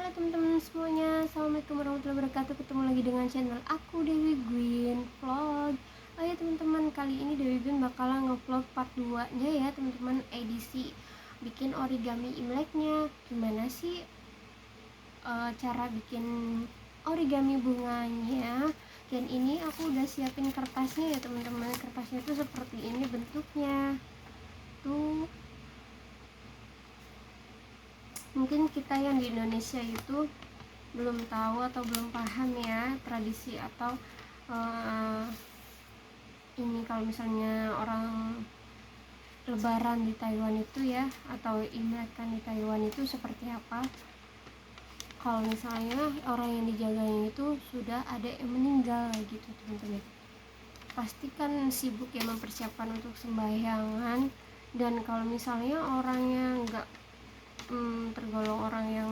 Halo teman-teman semuanya, assalamualaikum warahmatullahi wabarakatuh. Ketemu lagi dengan channel aku, Dewi Gwyn Vlog. Oh ya teman-teman, kali ini Dewi Gwyn bakalan ngevlog part 2 nya ya teman-teman, edisi bikin origami Imleknya. Gimana sih cara bikin origami bunganya. Dan ini aku udah siapin kertasnya ya teman-teman. Kertasnya tuh seperti ini bentuknya tuh. Mungkin kita yang di Indonesia itu belum tahu atau belum paham ya tradisi atau ini kalau misalnya orang lebaran di Taiwan itu ya, atau Imlek kan di Taiwan itu seperti apa. Kalau misalnya orang yang dijaganya itu sudah ada yang meninggal gitu teman-teman, pasti kan sibuk ya mempersiapkan untuk sembahyangan. Dan kalau misalnya orangnya nggak tergolong orang yang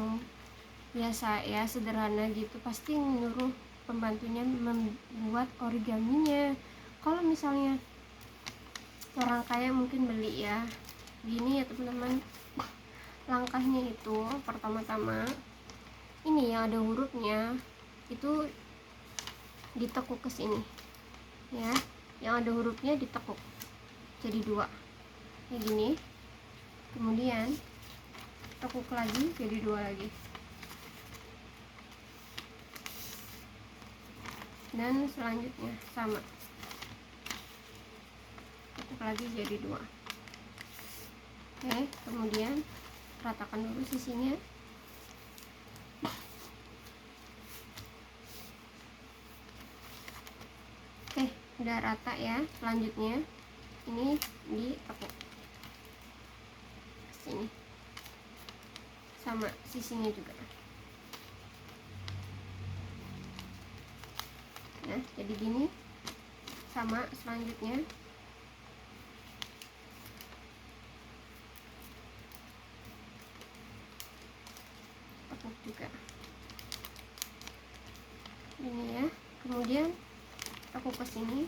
biasa ya, sederhana gitu, pasti nyuruh pembantunya membuat origaminya. Kalau misalnya orang kaya mungkin beli ya gini ya teman-teman. Langkahnya itu pertama-tama ini yang ada hurufnya itu ditekuk ke sini ya, yang ada hurufnya ditekuk jadi 2 kayak gini, kemudian tekuk lagi jadi 2 lagi, dan selanjutnya sama, tekuk lagi jadi 2. Oke, kemudian ratakan dulu sisinya. Oke, udah rata ya. Selanjutnya ini ditekuk sini, sama sisinya juga. Nah, jadi gini. Sama selanjutnya tekuk juga ini ya, kemudian tekuk ke sini.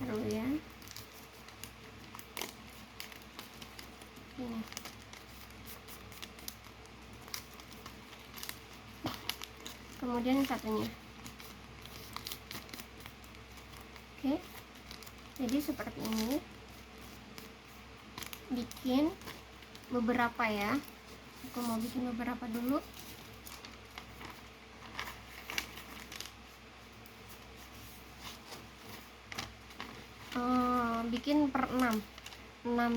Taruh ya ini. Kemudian satunya. Oke, jadi seperti ini. Bikin beberapa ya, aku mau bikin beberapa dulu. Bikin per 6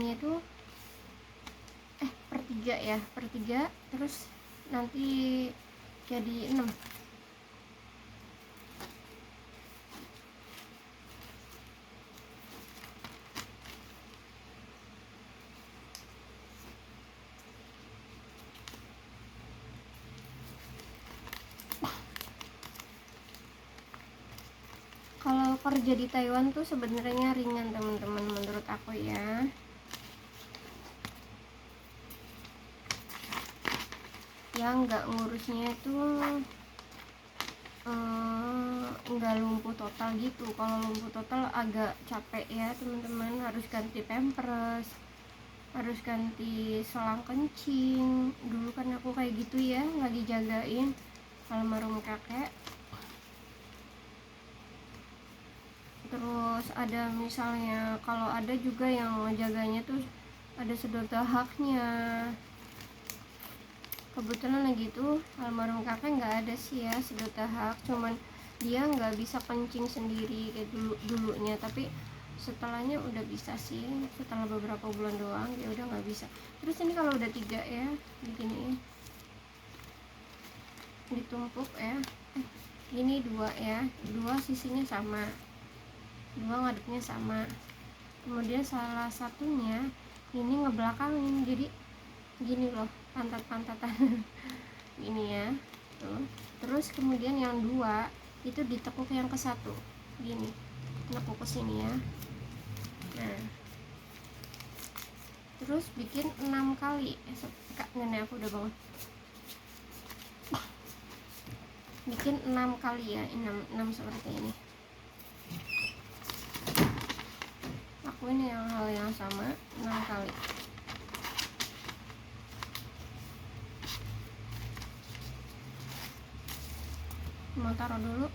nya tuh per 3 ya, per 3, terus nanti jadi 6. Kalau kerja di Taiwan tuh sebenarnya ringan teman-teman, menurut aku ya. Yang nggak ngurusnya itu nggak lumpuh total gitu. Kalau lumpuh total agak capek ya teman-teman, harus ganti pampers, harus ganti selang kencing. Dulu kan aku kayak gitu ya, lagi jagain almarhum kakek. Terus ada misalnya kalau ada juga yang ngejaganya tuh ada sedot dahaknya. Kebetulan lagi itu almarhum kakek nggak ada sih ya sedot dahak, cuman dia nggak bisa kencing sendiri kayak dulunya, tapi setelahnya udah bisa sih, setelah beberapa bulan doang dia udah nggak bisa. Terus ini kalau udah 3 ya begini ditumpuk ya, ini 2 ya, 2 sisinya sama, 2 ngadepnya sama. Kemudian salah satunya ini ngebelakangin, jadi gini loh, pantat-pantatan gini ya tuh. Terus kemudian yang 2 itu ditekuk yang ke 1 gini, nekuk ke sini ya. Nah, terus bikin 6 kali. Kak, nenek aku udah bangun. Bikin 6 kali ya, 6 seperti ini. ngelakuin yang hal yang sama 6 kali. Mau taruh dulu.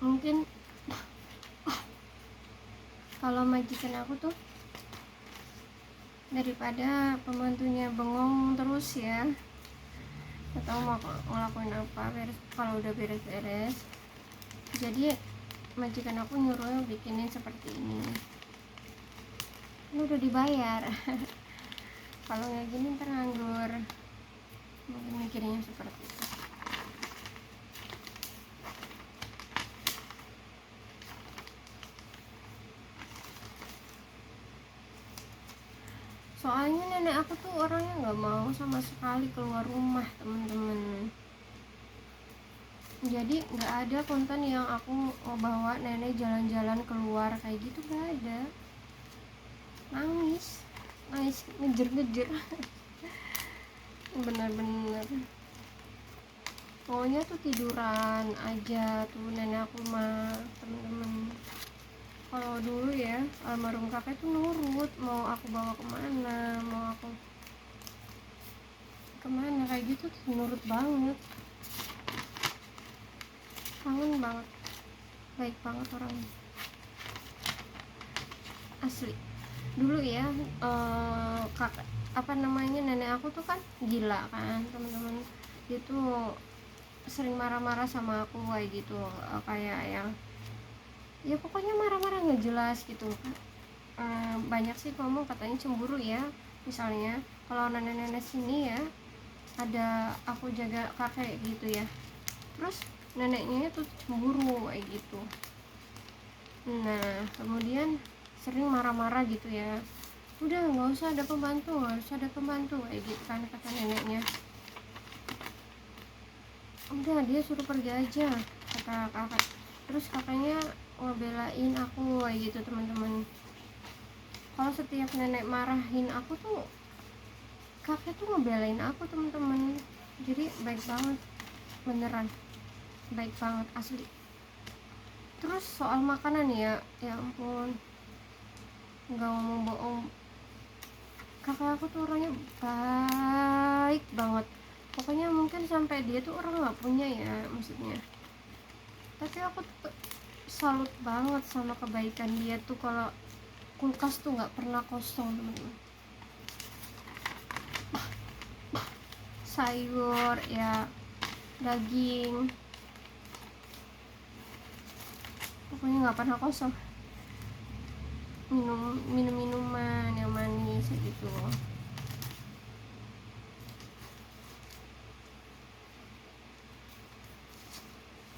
Mungkin kalau majikan aku tuh daripada pembantunya bengong terus ya, atau mau ngelakuin apa kalau udah beres-beres, jadi majikan aku nyuruh bikinin seperti ini. Ini udah dibayar. Kalau nggak gini ntar nganggur. Mungkin mikirnya seperti itu. Soalnya nenek aku tuh orangnya nggak mau sama sekali keluar rumah, temen-temen. Jadi nggak ada konten yang aku mau bawa nenek jalan-jalan keluar kayak gitu, nggak ada. Nangis ngejer-ngejer. Bener-bener pokoknya tuh tiduran aja tuh nenek aku mah, temen-temen. Kalau dulu ya almarhum kakek tuh nurut, mau aku bawa kemana, mau aku kemana kayak gitu tuh nurut banget, kangen banget, baik banget orangnya, asli. Dulu ya kakek nenek aku tuh kan gila kan, teman-teman. Dia tuh sering marah-marah sama aku kayak gitu, kayak yang ya pokoknya marah-marah nggak jelas gitu. Banyak sih ngomong katanya cemburu ya, misalnya kalau nenek-nenek sini ya ada aku jaga kakek gitu ya, terus neneknya itu cemburu kayak gitu. Nah kemudian sering marah-marah gitu ya, udah nggak usah ada pembantu kayak gitu kan kata neneknya. Udah dia suruh pergi aja kata kakak. Terus kakaknya ngebelain aku kayak gitu, teman-teman. Kalau setiap nenek marahin aku tuh kakek tuh ngebelain aku, teman-teman. Jadi baik banget, beneran baik banget asli. Terus soal makanan ya ampun, nggak ngomong bohong, kakak aku tuh orangnya baik banget. Pokoknya mungkin sampai dia tuh orang nggak punya ya maksudnya, tapi aku tuh salut banget sama kebaikan dia tuh. Kalau kulkas tuh nggak pernah kosong, teman-teman. Sayur ya, daging, pokoknya nggak pernah kosong. Minuman yang manis gitu,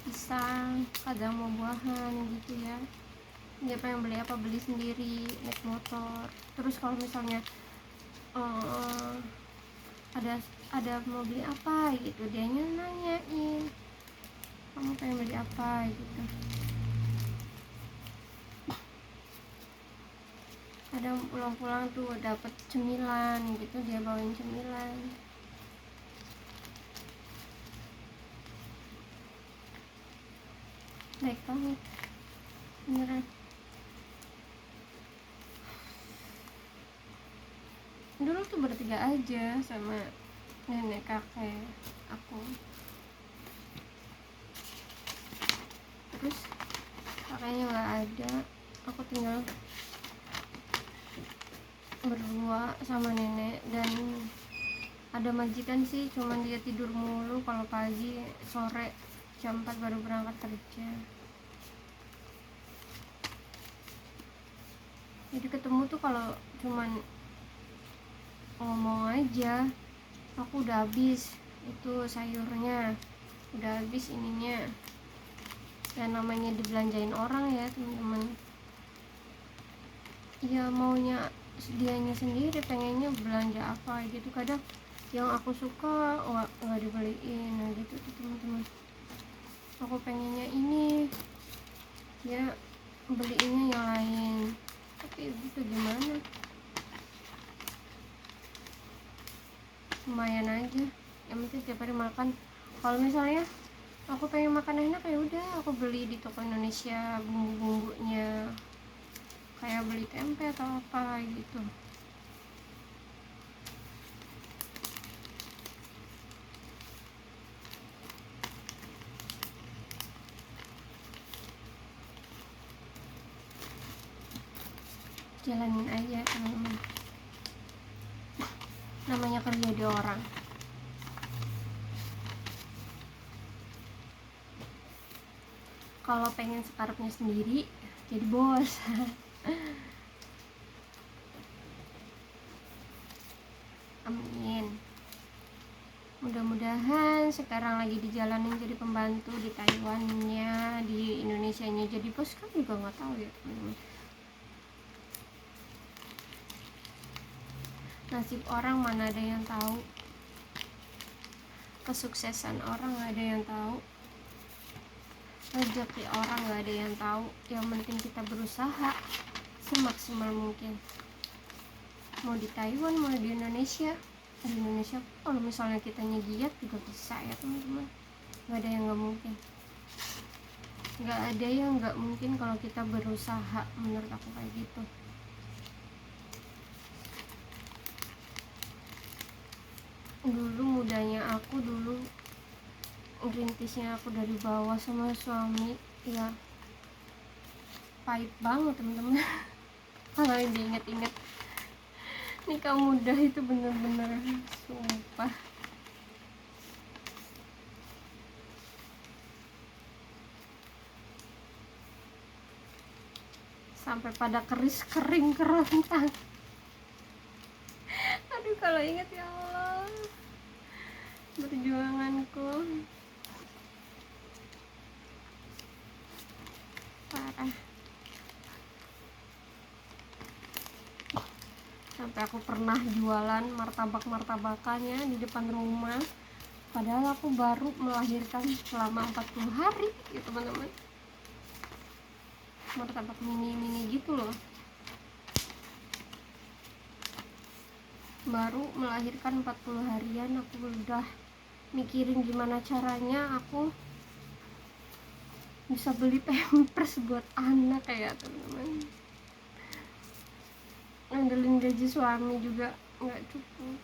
pisang, kadang mau buahan gitu ya. Dia pengen beli apa beli sendiri, naik motor. Terus kalau misalnya ada mau beli apa gitu, dia nanyain kamu pengen beli apa gitu. Kadang pulang-pulang tuh dapet cemilan gitu, dia bawain cemilan. Baik banget beneran. Dulu tuh bertiga aja sama nenek kakek aku. Terus kakaknya nggak ada, aku tinggal berdua sama nenek. Dan ada majikan sih, cuman dia tidur mulu kalau pagi, sore jam 4 baru berangkat kerja. Jadi ketemu tuh kalau cuman ngomong aja, aku udah habis itu sayurnya, udah habis ininya. Ya namanya dibelanjain orang ya, teman-teman. ya maunya dianya sendiri, pengennya belanja apa gitu. Kadang yang aku suka nggak dibeliin, nah gitu tuh teman-teman. Aku pengennya ini, ya beliinnya yang lain, tapi itu gimana, lumayan aja, yang penting tiap hari makan. Kalau misalnya aku pengen makan enak, ya udah aku beli di toko Indonesia bumbu-bumbunya, kayak beli tempe atau apa gitu. Jalanin aja teman-teman, namanya kerja di orang. Kalau pengen sekarapnya sendiri, jadi bos. Amin. Mudah-mudahan sekarang lagi dijalanin jadi pembantu di Taiwannya, di Indonesianya jadi bos kan juga nggak tahu ya teman-teman. Nasib orang mana ada yang tahu, kesuksesan orang nggak ada yang tahu, rezeki orang nggak ada yang tahu. Yang penting kita berusaha semaksimal mungkin, mau di Taiwan mau di Indonesia. Di Indonesia kalau misalnya kitanya giat juga bisa ya teman-teman, nggak ada yang nggak mungkin, nggak ada yang nggak mungkin kalau kita berusaha, menurut aku kayak gitu. Dulu mudanya aku, dulu rintisnya aku dari bawah sama suami, ya pahit banget teman-teman. Kalau diinget-inget nikah muda itu bener-bener sumpah. Sampai pada keris kering kerontang. Aduh kalau inget, ya Allah, perjuanganku parah. Sampai aku pernah jualan martabak-martabakannya di depan rumah, padahal aku baru melahirkan selama 40 hari ya teman-teman. Martabak mini-mini gitu loh, baru melahirkan 40 harian aku udah mikirin gimana caranya aku bisa beli pampers buat anak kayak teman-teman. Ngandelin gaji suami juga nggak cukup.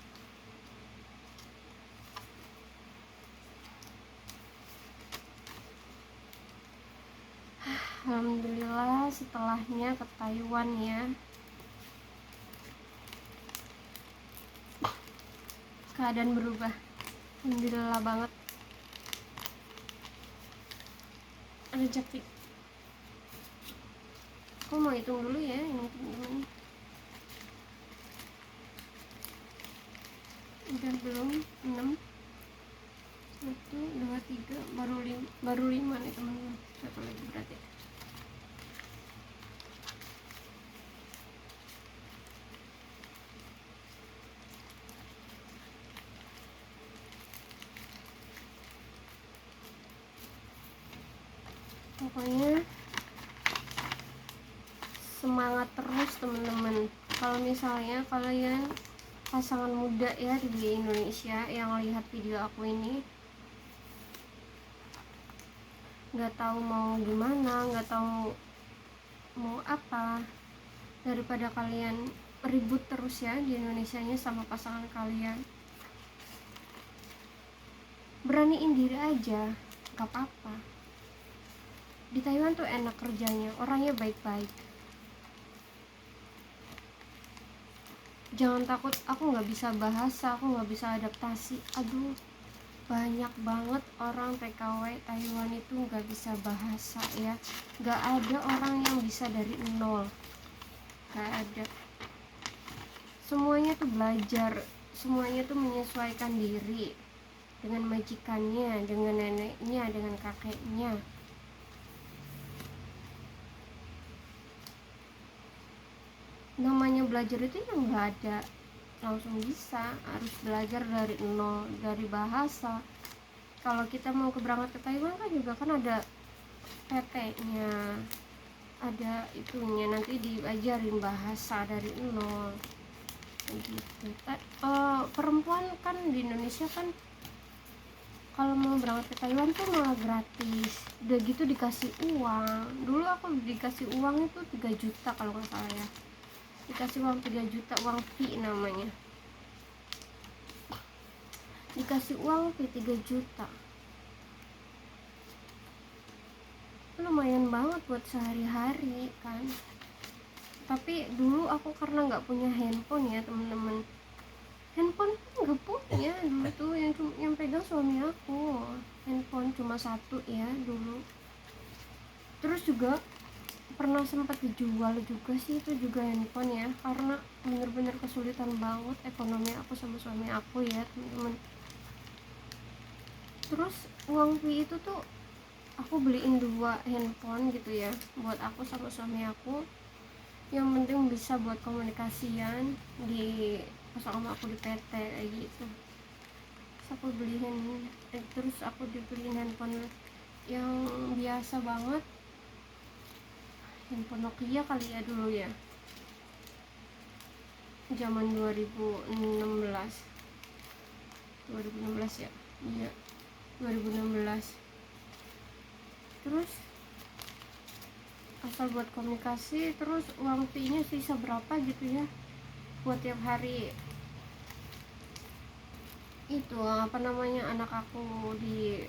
Alhamdulillah setelahnya ke Taiwan ya, keadaan berubah. Alhamdulillah banget, rezeki. Aku mau hitung dulu ya ini teman-teman, udah belum 6, 1, 2, 3, baru 5 nih teman-teman. Satu lagi berarti. Pokoknya semangat terus teman-teman. Kalau misalnya kalian pasangan muda ya di Indonesia yang lihat video aku ini, nggak tahu mau gimana, nggak tahu mau apa, daripada kalian ribut terus ya di Indonesianya sama pasangan kalian, beraniin diri aja, gak apa-apa. Di Taiwan tuh enak kerjanya, orangnya baik-baik. Jangan takut aku nggak bisa bahasa, aku nggak bisa adaptasi. Aduh, banyak banget orang TKW Taiwan itu nggak bisa bahasa ya, nggak ada orang yang bisa dari nol, nggak ada. Semuanya tuh belajar, semuanya tuh menyesuaikan diri dengan majikannya, dengan neneknya, dengan kakeknya. namanya belajar itu yang nggak ada langsung bisa, harus belajar dari nol, dari bahasa. Kalau kita mau berangkat ke Taiwan kan juga kan ada PT-nya, ada itunya, nanti diajarin bahasa dari nol gitu. Perempuan kan di Indonesia kan kalau mau berangkat ke Taiwan tuh malah gratis, udah gitu dikasih uang. Dulu aku dikasih uang itu 3 juta kalau nggak salah ya, dikasih uang 3 juta, uang fee namanya, dikasih uang fee 3 juta. Lumayan banget buat sehari-hari kan. Tapi dulu aku karena nggak punya handphone ya temen-temen, handphone nggak punya dulu tuh, yang pegang suami aku, handphone cuma satu ya dulu. Terus juga pernah sempat dijual juga sih itu juga handphone ya, karena bener-bener kesulitan banget ekonomi aku sama suami aku ya teman-teman. Terus uang fee itu tuh aku beliin 2 handphone gitu ya buat aku sama suami aku, yang penting bisa buat komunikasian di pas sama aku di PT kayak gitu. Terus aku beliin, terus aku dibeliin handphone yang biasa banget, handphone Nokia kali ya dulu ya, zaman 2016 ya, iya 2016. Terus asal buat komunikasi, terus uang fee nya sisa berapa gitu ya buat tiap hari itu apa namanya, anak aku di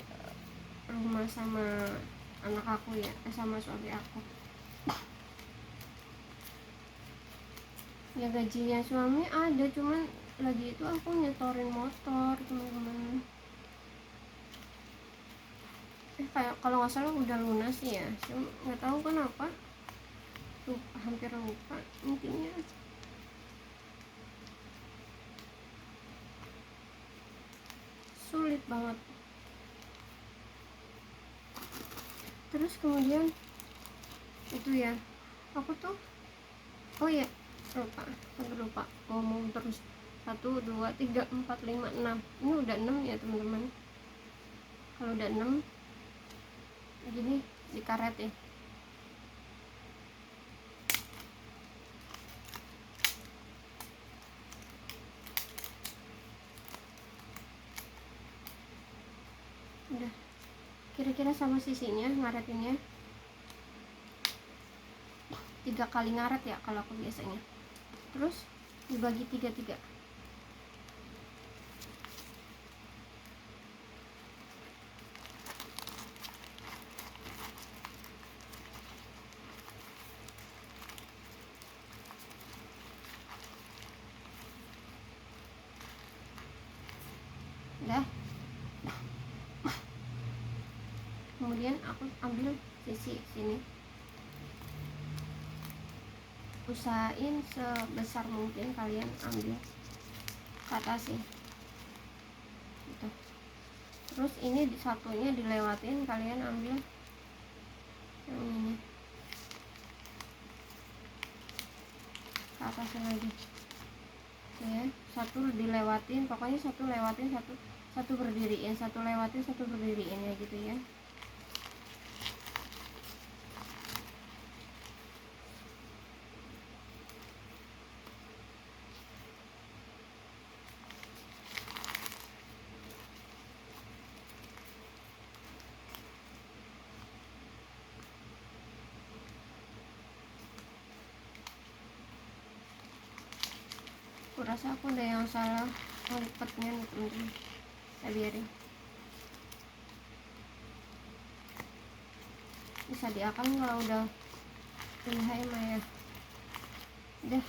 rumah sama anak aku ya, sama suami aku ya. Gajinya suami ada, cuman lagi itu aku nyetorin motor teman-teman. Kayak kalau nggak salah udah lunas ya, nggak tahu kenapa tuh, hampir lupa intinya. Sulit banget. Terus kemudian itu ya, aku tuh, oh ya lupa ngomong terus. 1 2 3 4 5 6, ini udah 6 ya teman-teman. Kalau udah 6 gini dikaret ya. Udah kira-kira sama sisinya ngaretinnya 3 kali ngaret ya kalau aku biasanya. Terus dibagi 3 udah. Kemudian aku ambil sisi sini, usahain sebesar mungkin kalian ambil ke atas sih gitu. Terus ini satunya dilewatin, kalian ambil yang ini ke atasnya lagi ya. Satu dilewatin, pokoknya satu lewatin, satu berdiriin, satu lewatin, satu berdiriin ya gitu ya. Aku rasa aku ada yang salah lipatnya nih teman-teman, saya biarin. Bisa diakan kalau udah lihai mah ya. Udah.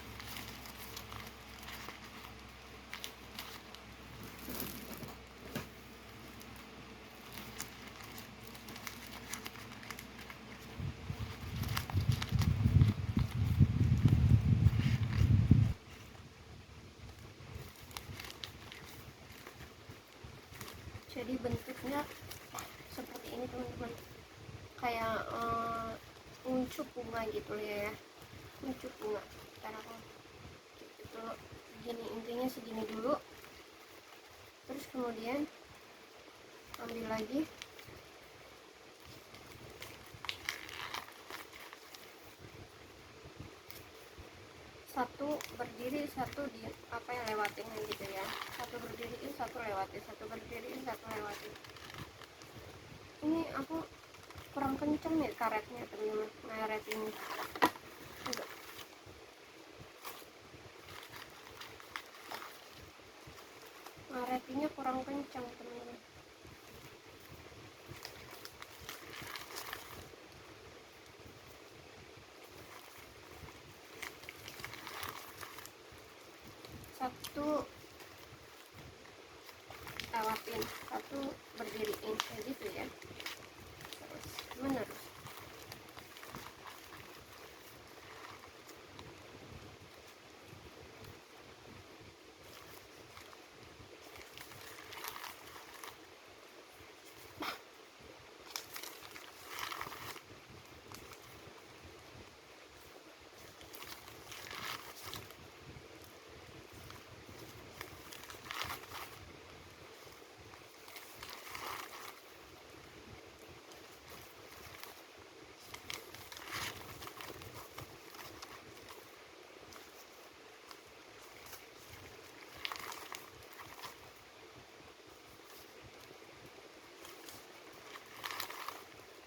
Jadi bentuknya seperti ini teman-teman, kayak uncut bunga gitu ya, uncut bunga. Ntar aku dulu gini, intinya segini dulu. Terus kemudian ambil lagi satu berdiri, satu di apa ya, lewatin gitu ya. Satu berdiriin, satu lewatin, satu berdiriin, satu lewatin. Ini aku kurang kenceng nih karetnya teman-teman, ngaret ini. Enggak. Ngaretinya kurang kencang teman-teman. Satu lewatin, satu berdiriin, kayak gitu ya. Terus menerus.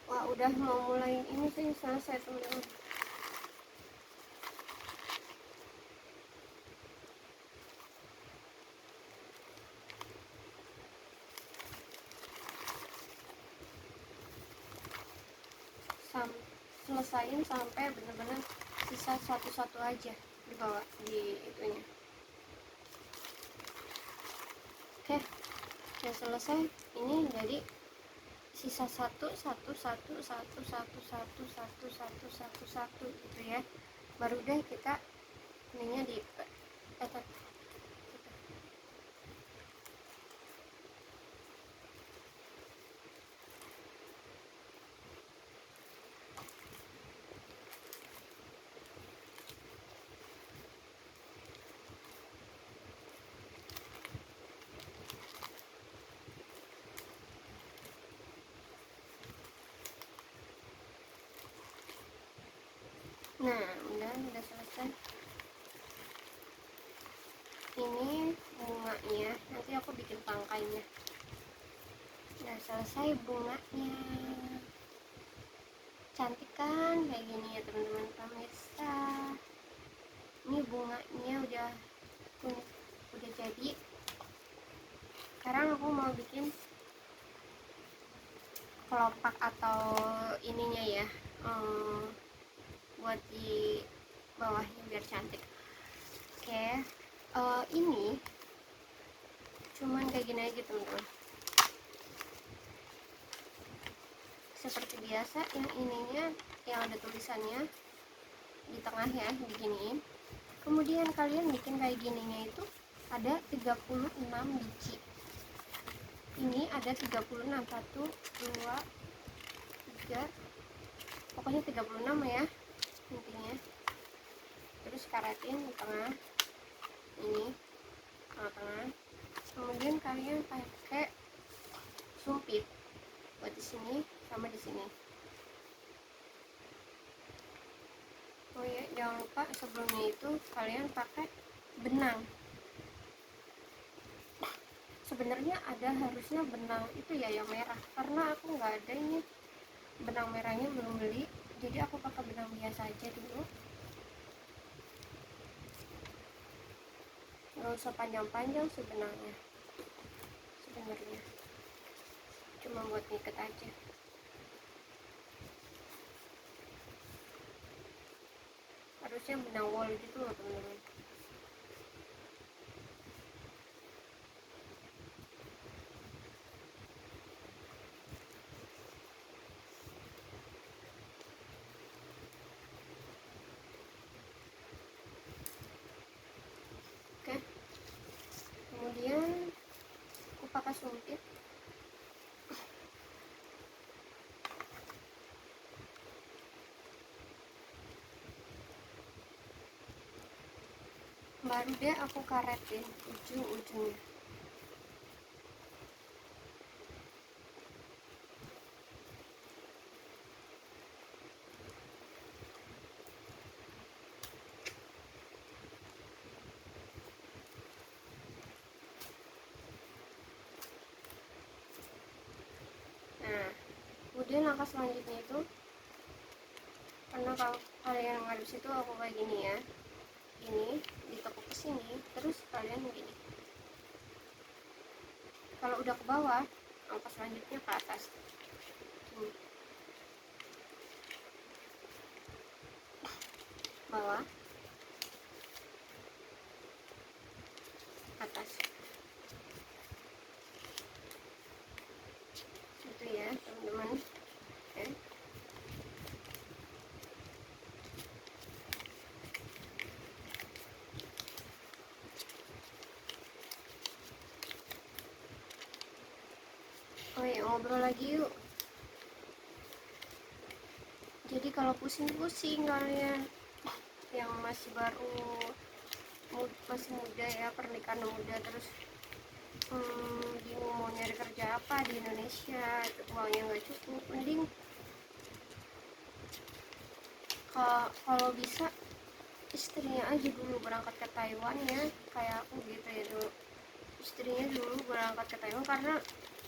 Wah, udah mau mulai ini sih, selesai teman-teman. Selesain sampai bener-bener sisa satu-satu aja di bawah di itunya. Oke, udah selesai. Ini jadi sisa satu gitu ya. Baru deh kita ininya di nah, udah selesai. Ini bunganya, nanti aku bikin tangkainya. Udah selesai bunganya. Cantik kan kayak gini ya teman-teman pemirsa. Ini bunganya udah jadi. Sekarang aku mau bikin kelopak atau ininya ya, buat di bawahnya biar cantik. Oke, ini cuman kayak gini aja teman-teman. Seperti biasa, yang ininya yang ada tulisannya di tengah ya, diginiin. Kemudian kalian bikin kayak gininya itu ada 36 biji. Ini ada 36, 1, 2, 3, pokoknya 36 ya intinya. Terus karetin di tengah ini, tengah-tengah. Kemudian kalian pakai sumpit buat di sini sama di sini. Oh ya, jangan lupa sebelumnya itu kalian pakai benang. Sebenarnya ada harusnya benang itu ya yang merah, karena aku nggak ada ini, benang merahnya belum beli, jadi aku pakai benang biasa aja dulu. Nggak usah panjang-panjang sebenarnya, cuma buat ngikat aja. Harusnya benang wol gitu loh teman-teman. Oke, kemudian aku pakai sumpit. baru deh aku karetin ujung-ujungnya. Nah, kemudian langkah selanjutnya itu, karena kalau kalian ngadep situ aku kayak gini ya, ini ditekuk ke sini, terus kalian begini. Kalau udah ke bawah, langkah selanjutnya ke atas. Gini. Bawah, atas. Itu ya teman-teman. Oke. Oh ya, ngobrol lagi yuk. Jadi kalau pusing-pusing kalian yang masih baru, masih muda ya, pernikahan muda, terus bingung mau nyari kerja apa di Indonesia, uangnya nggak cukup, mending kalau bisa istrinya aja dulu berangkat ke Taiwan ya, kayak aku gitu ya, dulu istrinya dulu berangkat ke Taiwan, karena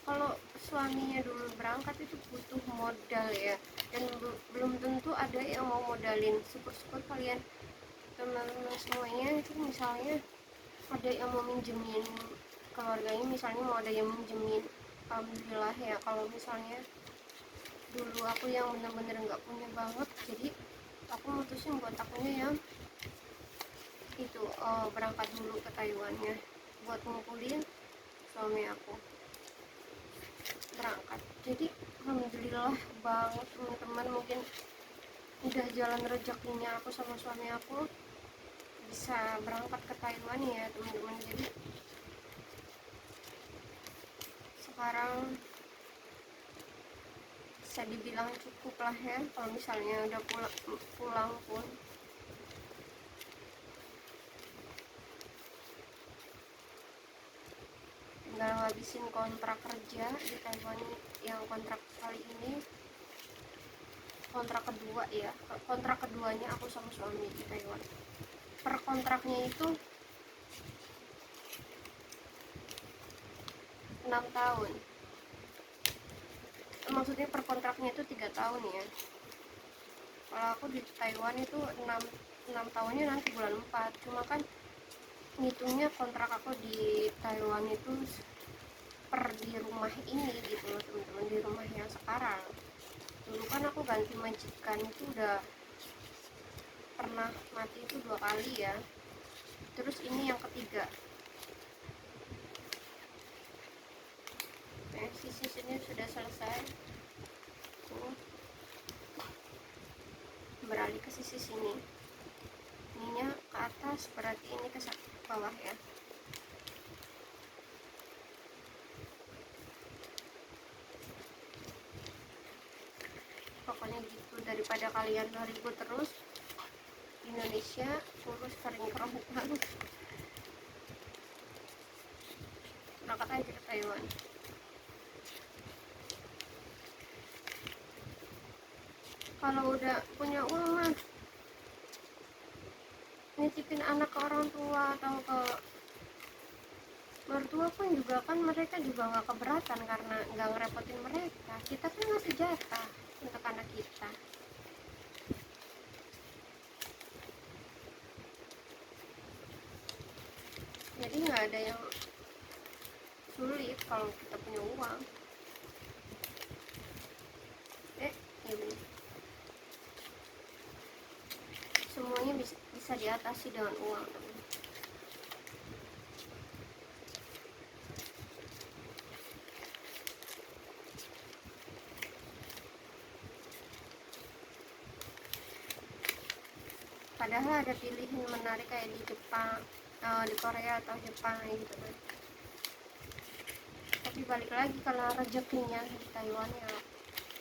kalau suaminya dulu berangkat itu butuh modal ya, dan belum tentu ada yang mau modalin. Syukur-syukur kalian teman-teman semuanya itu misalnya ada yang mau minjemin keluarganya, misalnya mau ada yang minjemin, alhamdulillah ya. Kalau misalnya dulu aku yang bener-bener nggak punya banget, jadi aku mutusin buat akunya yang itu berangkat dulu ke Taiwannya buat ngumpulin suami aku berangkat. Jadi alhamdulillah banget teman-teman, mungkin udah jalan rezekinya aku sama suami aku bisa berangkat ke Taiwan ya teman-teman. Jadi sekarang bisa dibilang cukup lah ya, kalau misalnya udah pulang pun. Tinggal ngabisin kontrak kerja di Taiwan yang kontrak kali ini, kontrak kedua ya, kontrak keduanya aku sama suami di Taiwan. Per kontraknya itu 6 tahun, maksudnya per kontraknya itu 3 tahun ya. Kalau aku di Taiwan itu 6 tahunnya nanti bulan 4. Cuma kan ngitungnya kontrak aku di Taiwan itu per di rumah ini gitu loh teman-teman, di rumah yang sekarang. Dulu kan aku ganti majikan itu udah pernah mati itu 2 kali ya, terus ini yang ketiga. Sisi sini sudah selesai, beralih ke sisi sini, ininya ke atas, berarti ini ke bawah ya. Pokoknya gitu, daripada kalian ribut terus di Indonesia, urus sering kerobohan, berangkat aja ke Taiwan. Kalau udah punya uang mah nitipin anak ke orang tua atau ke mertua pun juga kan, mereka juga nggak keberatan karena nggak ngerepotin mereka. Kita kan ngasih jatah untuk anak kita. Jadi nggak ada yang sulit kalau kita punya uang. Ini semuanya bisa diatasi dengan uang. Padahal ada pilihan menarik kayak di Jepang, di Korea atau Jepang gitu kan. Tapi balik lagi, kalau rezekinya di Taiwan ya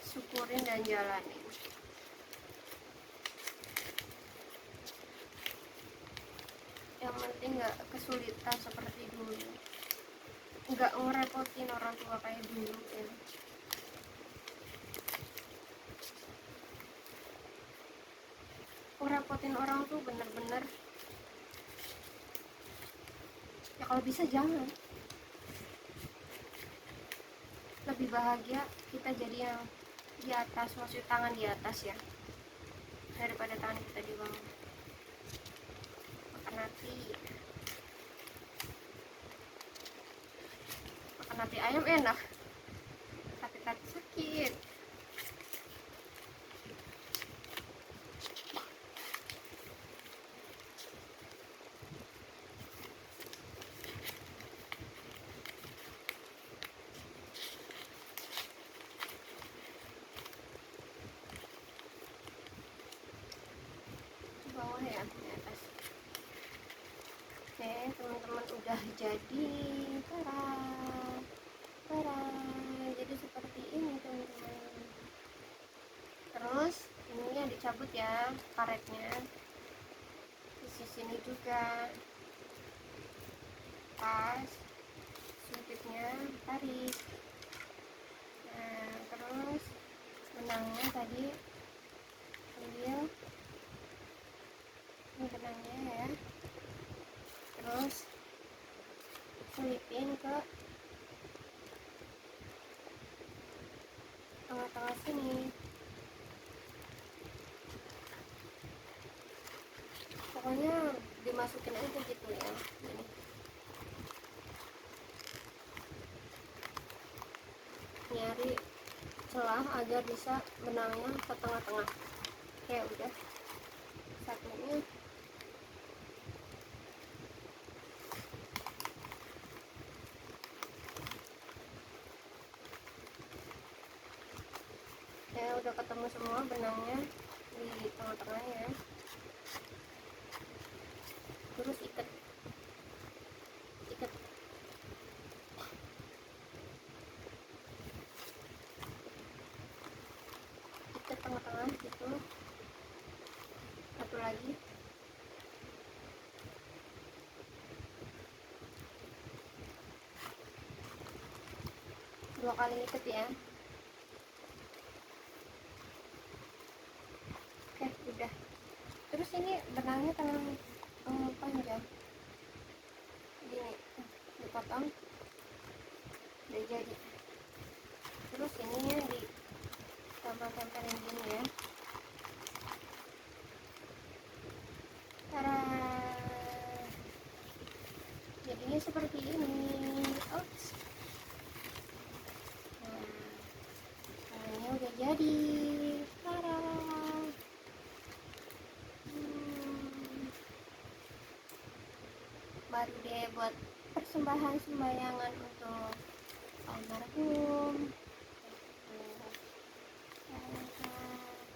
syukurin dan jalanin. Yang penting nggak kesulitan seperti dulu, nggak ngerepotin orang tua kayak dulu ya. Ngerepotin orang tuh bener-bener ya, kalau bisa jangan. Lebih bahagia kita jadi yang di atas, maksud tangan di atas ya, daripada tangan kita di bawah. Makan hati ayam enak, tapi kaki sakit. Bawah ya, di atas. Oke teman-teman, udah jadi. Tara, jadi seperti ini teman-teman. Terus ininya dicabut ya, karetnya di sini juga pas, sempitnya tarik. Nah terus benangnya tadi ambil, ini benangnya ya, terus selipin ke tengah-tengah sini. Pokoknya dimasukin aja gitu ya. Ini nyari celah agar bisa benangnya ke tengah-tengah. Oke udah satunya. Ya udah ketemu semua benangnya di tengah-tengahnya. Terus ikat tengah-tengah gitu. Satu lagi. Dua kali ikat ya. Oke udah. Terus ini benangnya tangan panjang gini, dipotong, udah jadi. Terus ininya ditempel-tempelin gini ya. Tara, jadinya seperti ini. Oops. Nah, tangannya udah jadi. Tara. Baru deh buat persembahan sembayangan untuk almarhum.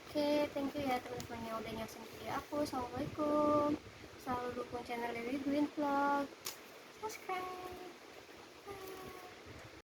Oke, thank you ya teman-teman yang udah nyaksin video aku. Assalamualaikum. Selalu dukung channel Dewi Gwyn Vlog. Subscribe.